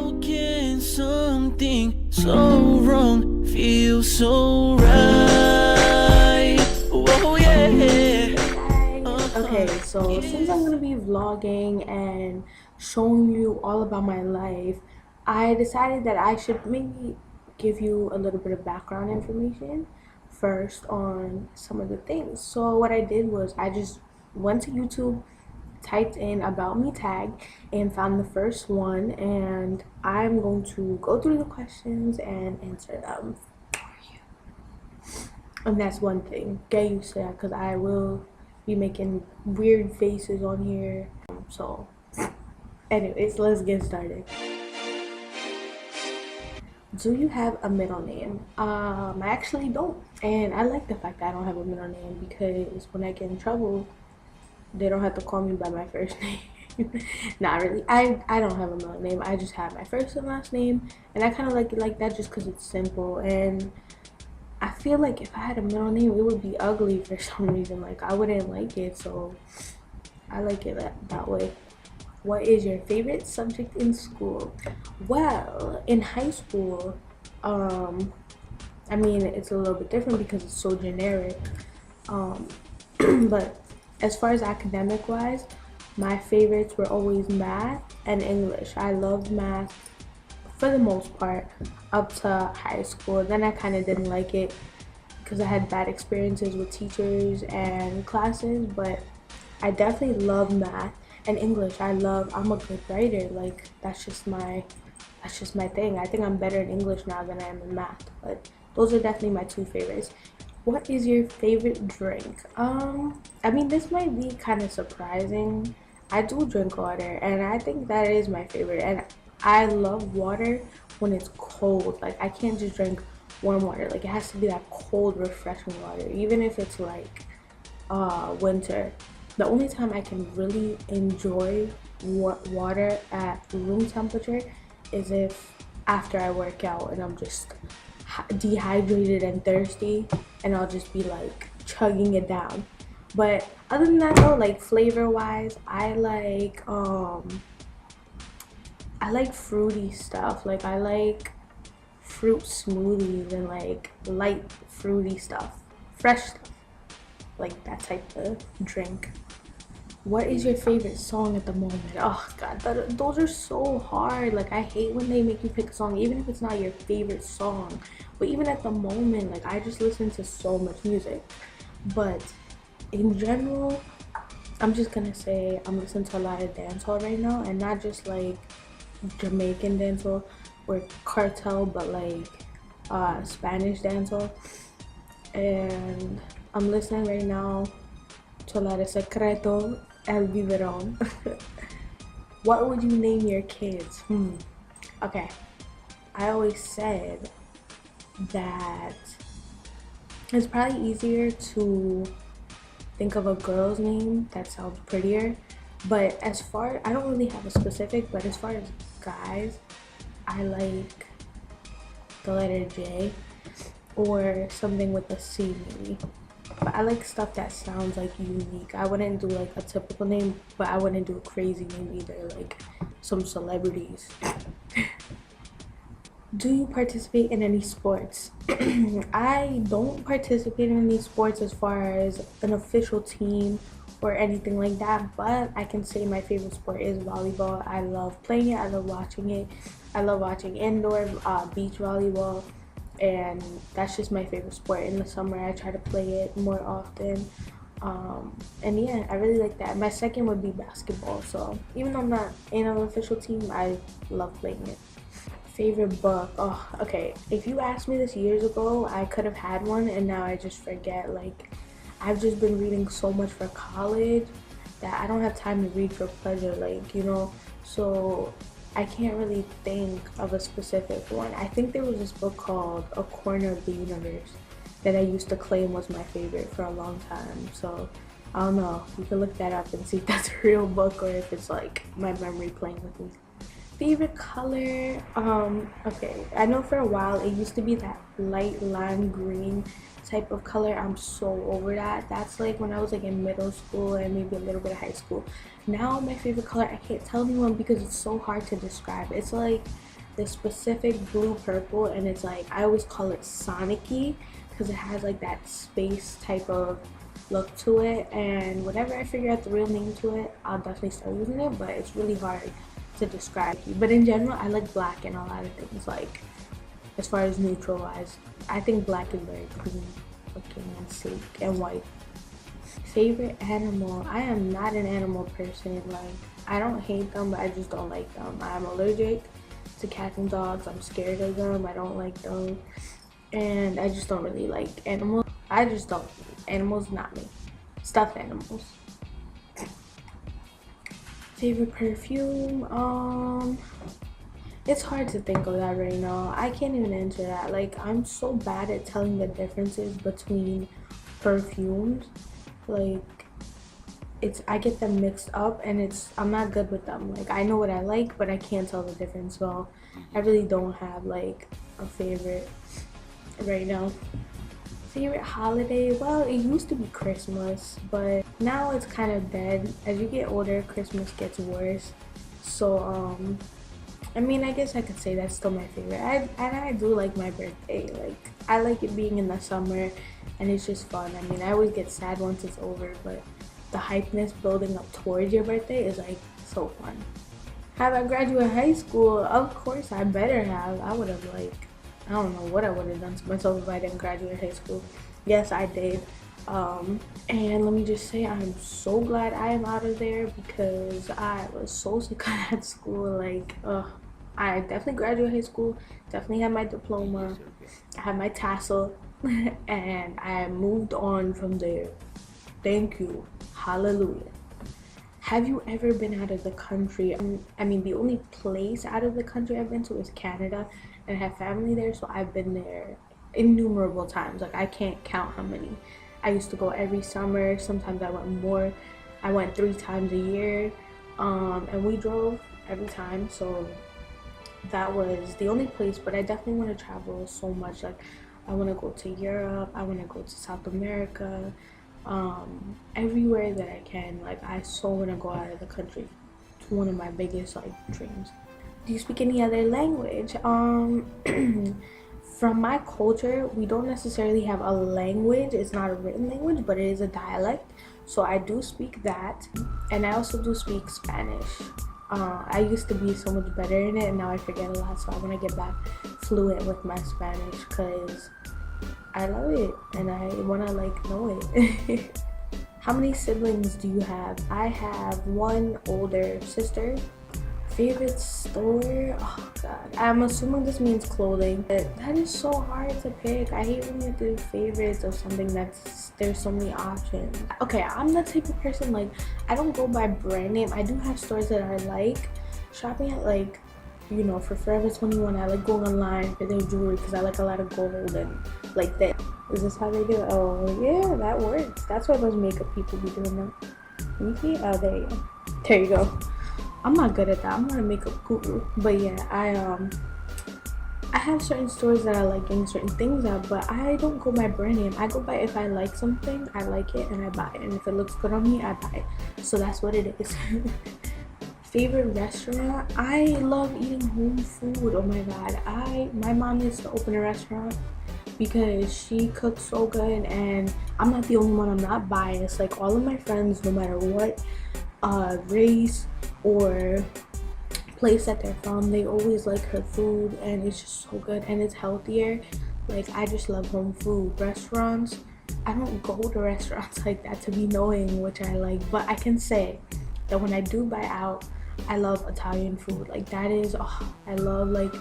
How can something so wrong feel so right? Whoa, yeah. Okay, so since I'm gonna be vlogging and showing you all about my life, I decided that I should maybe give you a little bit of background information first on some of the things. So what I did was I just went to YouTube, typed in about me tag, and found the first one, and I'm going to go through the questions and answer them for you. And that's one thing. Get used to that because I will be making weird faces on here. So, anyways, let's get started. Do you have a middle name? I actually don't. And I like the fact that I don't have a middle name because when I get in trouble, they don't have to call me by my first name. Not really. I don't have a middle name. I just have my first and last name. And I kind of like it like that just because it's simple. And I feel like if I had a middle name, it would be ugly for some reason. Like, I wouldn't like it. So I like it that way. What is your favorite subject in school? Well, in high school, I mean, it's a little bit different because it's so generic. Um, but as far as academic wise, my favorites were always math and English. I loved math for the most part up to high school. Then I kind of didn't like it because I had bad experiences with teachers and classes, but I definitely love math and English. I'm a good writer. Like that's just my thing. I think I'm better in English now than I am in math, but those are definitely my two favorites. What is your favorite drink? I mean, this might be kind of surprising. I do drink water, and I think that is my favorite. And I love water when it's cold. Like, I can't just drink warm water. Like, it has to be that cold, refreshing water, even if it's like winter. The only time I can really enjoy water at room temperature is if after I work out and I'm just dehydrated and thirsty, and I'll just be like chugging it down. But other than that though, like flavor wise, I like fruity stuff. Like, I like fruit smoothies and like light fruity stuff, fresh stuff, like that type of drink. What is your favorite song at the moment? Oh god, those are so hard. Like, I hate when they make you pick a song, even if it's not your favorite song. But even at the moment, like, I just listen to so much music. But in general, I'm just gonna say I'm listening to a lot of dancehall right now, and not just like Jamaican dancehall or cartel, but like Spanish dancehall. And I'm listening right now to La de Secreto, El Biberon. What would you name your kids? Okay. I always said that it's probably easier to think of a girl's name that sounds prettier. But I don't really have a specific, but as far as guys, I like the letter J or something with a C maybe. But I like stuff that sounds like unique. I wouldn't do like a typical name, but I wouldn't do a crazy name either, like some celebrities. Do you participate in any sports? I don't participate in any sports as far as an official team or anything like that, but I can say my favorite sport is volleyball. I love playing it, I love watching it. I love watching indoor beach volleyball, and that's just my favorite sport. In the summer, I try to play it more often. And yeah, I really like that. My second would be basketball. So even though I'm not in an official team, I love playing it. Favorite book? Oh, okay. If you asked me this years ago, I could have had one, and now I just forget. Like, I've just been reading so much for college that I don't have time to read for pleasure, like, you know? So I can't really think of a specific one. I think there was this book called A Corner of the Universe that I used to claim was my favorite for a long time. So I don't know. You can look that up and see if that's a real book or if it's like my memory playing with me. Favorite color? Okay. I know for a while it used to be that light lime green type of color. I'm so over that. That's like when I was like in middle school and maybe a little bit of high school. Now my favorite color, I can't tell anyone because it's so hard to describe. It's like this specific blue purple, and it's like, I always call it Sonic-y because it has like that space type of look to it, and whenever I figure out the real name to it, I'll definitely start using it, but it's really hard to describe. But in general, I like black in a lot of things, like as far as neutral wise. I think black is very clean looking and sleek and white. Favorite animal? I am not an animal person. Like, I don't hate them, but I just don't like them. I'm allergic to cats and dogs. I'm scared of them. I don't like them, and I just don't really like animals. I just don't. Animals, not me. Stuffed animals. Favorite perfume? It's hard to think of that right now. I can't even answer that. Like, I'm so bad at telling the differences between perfumes. Like, I get them mixed up, and I'm not good with them. Like, I know what I like, but I can't tell the difference. So I really don't have like a favorite right now. Favorite holiday? Well, it used to be Christmas, but now it's kind of dead. As you get older, Christmas gets worse. So I mean, I guess I could say that's still my favorite. I do like my birthday. Like, I like it being in the summer, and it's just fun. I mean, I always get sad once it's over, but the hypeness building up towards your birthday is like so fun. Have I graduated high school? Of course, I better have. I would have, like, I don't know what I would have done to myself if I didn't graduate high school. Yes, I did. And let me just say, I'm so glad I am out of there because I was so sick of that school. Like, I definitely graduated high school, definitely had my diploma, I had my tassel, and I moved on from there. Thank you. Hallelujah. Have you ever been out of the country? I mean, the only place out of the country I've been to is Canada, and I have family there, so I've been there innumerable times. Like, I can't count how many. I used to go every summer. Sometimes I went more. I went 3 times a year, and we drove every time. So that was the only place, but I definitely want to travel so much. Like, I want to go to Europe. I want to go to South America. Everywhere that I can. Like, I so want to go out of the country. It's one of my biggest, like, dreams. Do you speak any other language? From my culture, we don't necessarily have a language. It's not a written language, but it is a dialect. So I do speak that, and I also do speak Spanish. I used to be so much better in it, and now I forget a lot. So I want to get back fluent with my Spanish because I love it and I want to, like, know it. How many siblings do you have? I have one older sister. Favorite store? Oh god, I'm assuming this means clothing, but that is so hard to pick. I hate when you do favorites of something there's so many options. Okay, I'm the type of person, like, I don't go by brand name. I do have stores that I like shopping at, like, you know, for Forever 21. I like going online for their jewelry because I like a lot of gold and like that. Is this how they do it? Oh yeah, that works. That's why those makeup people be doing them. Let me see. Oh, there you go. There you go. I'm not good at that. I'm not a makeup guru. But yeah, I have certain stores that I like getting certain things at, but I don't go by brand name. I go by, if I like something, I like it and I buy it. And if it looks good on me, I buy it. So that's what it is. Favorite restaurant? I love eating home food. Oh my god. My mom used to open a restaurant because she cooks so good, and I'm not the only one. I'm not biased. Like, all of my friends, no matter what race or place that they're from, they always like her food, and it's just so good and it's healthier. Like, I just love home food. Restaurants, I don't go to restaurants like that to be knowing which I like, but I can say that when I do buy out, I love Italian food. Like, that is, I love, like,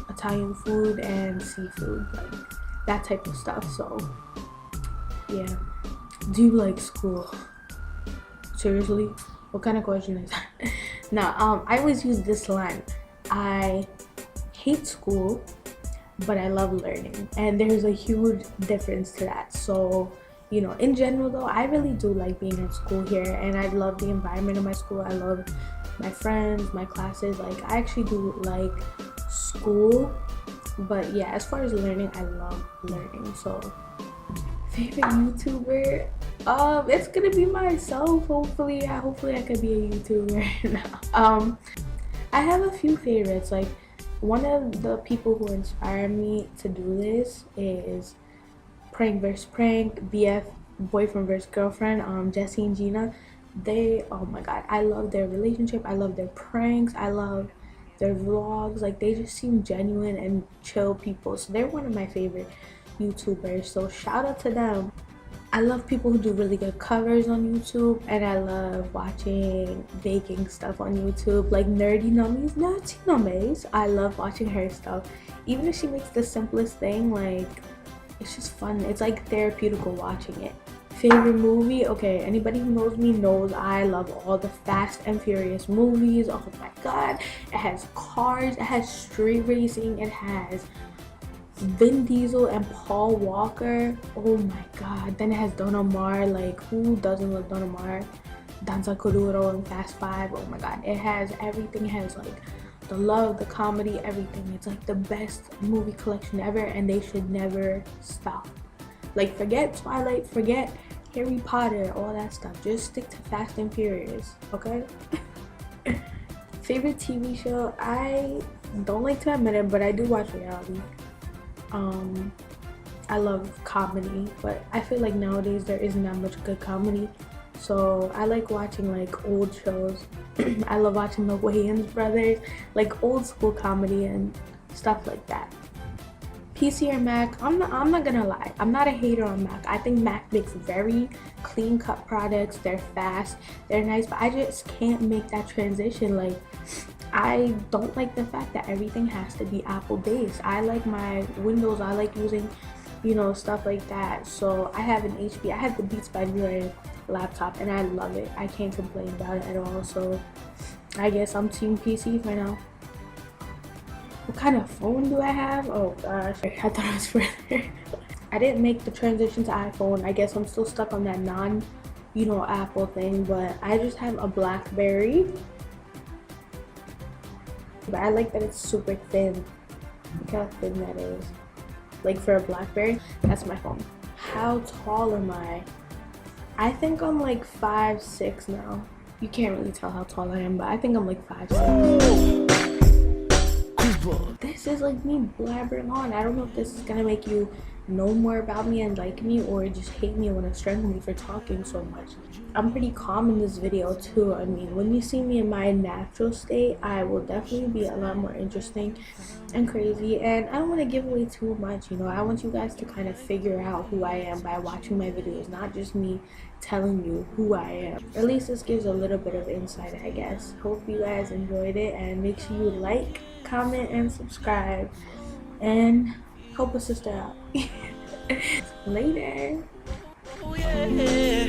Italian food and seafood, like that type of stuff. So yeah. Do you like school? Seriously? What kind of question is that? Now, I always use this line. I hate school, but I love learning. And there's a huge difference to that. So, you know, in general though, I really do like being in school here, and I love the environment of my school. I love my friends, my classes. Like, I actually do like school. But yeah, as far as learning, I love learning. So, favorite YouTuber? It's gonna be myself. Hopefully I could be a YouTuber now. I have a few favorites. Like, One of the people who inspired me to do this is Prank vs Prank, BF, Boyfriend vs Girlfriend, Jesse and Gina. They, oh my god, I love their relationship. I love their pranks. I love their vlogs. Like, they just seem genuine and chill people. So they're one of my favorite YouTubers. So shout out to them. I love people who do really good covers on YouTube, and I love watching baking stuff on YouTube, like Nerdy Nummies. I love watching her stuff. Even if she makes the simplest thing, like, it's just fun. It's like therapeutical watching it. Favorite movie? Okay, anybody who knows me knows I love all the Fast and Furious movies. Oh my god. It has cars, it has street racing, it has Vin Diesel and Paul Walker. Oh my god. Then it has Don Omar. Like, who doesn't love Don Omar? Danza Kuduro and Fast 5. Oh my god. It has everything. It has like the love, the comedy, everything. It's like the best movie collection ever, and they should never stop. Like, forget Twilight, forget Harry Potter, all that stuff. Just stick to Fast and Furious, okay? Favorite TV show? I don't like to admit it, but I do watch reality. I love comedy, but I feel like nowadays there isn't that much good comedy. So I like watching like old shows. I love watching the Wayans brothers, like old school comedy and stuff like that. PC or Mac? I'm not gonna lie, I'm not a hater on Mac. I think Mac makes very clean cut products. They're fast, they're nice, but I just can't make that transition. Like, I don't like the fact that everything has to be Apple based. I like my Windows, I like using, you know, stuff like that. So I have an HP, I have the Beats by Dre laptop, and I love it. I can't complain about it at all. So I guess I'm team PC for now. What kind of phone do I have? Oh gosh, I thought it was further. I didn't make the transition to iPhone. I guess I'm still stuck on that Apple thing, but I just have a BlackBerry. But I like that it's super thin. Look how thin that is. Like, for a BlackBerry, that's my phone. How tall am I? I think I'm like 5'6" now. You can't really tell how tall I am, but I think I'm like 5'6". This is like me blabbering on. I don't know if this is gonna make you know more about me and like me, or just hate me when strangle me for talking so much. I'm pretty calm in this video too. I mean, when you see me in my natural state, I will definitely be a lot more interesting and crazy, and I don't want to give away too much. I want you guys to kind of figure out who I am by watching my videos, not just me telling you who I am. At least this gives a little bit of insight, I guess. Hope you guys enjoyed it, and make sure you like, comment, and subscribe, and help a sister out. Later. Oh, yeah.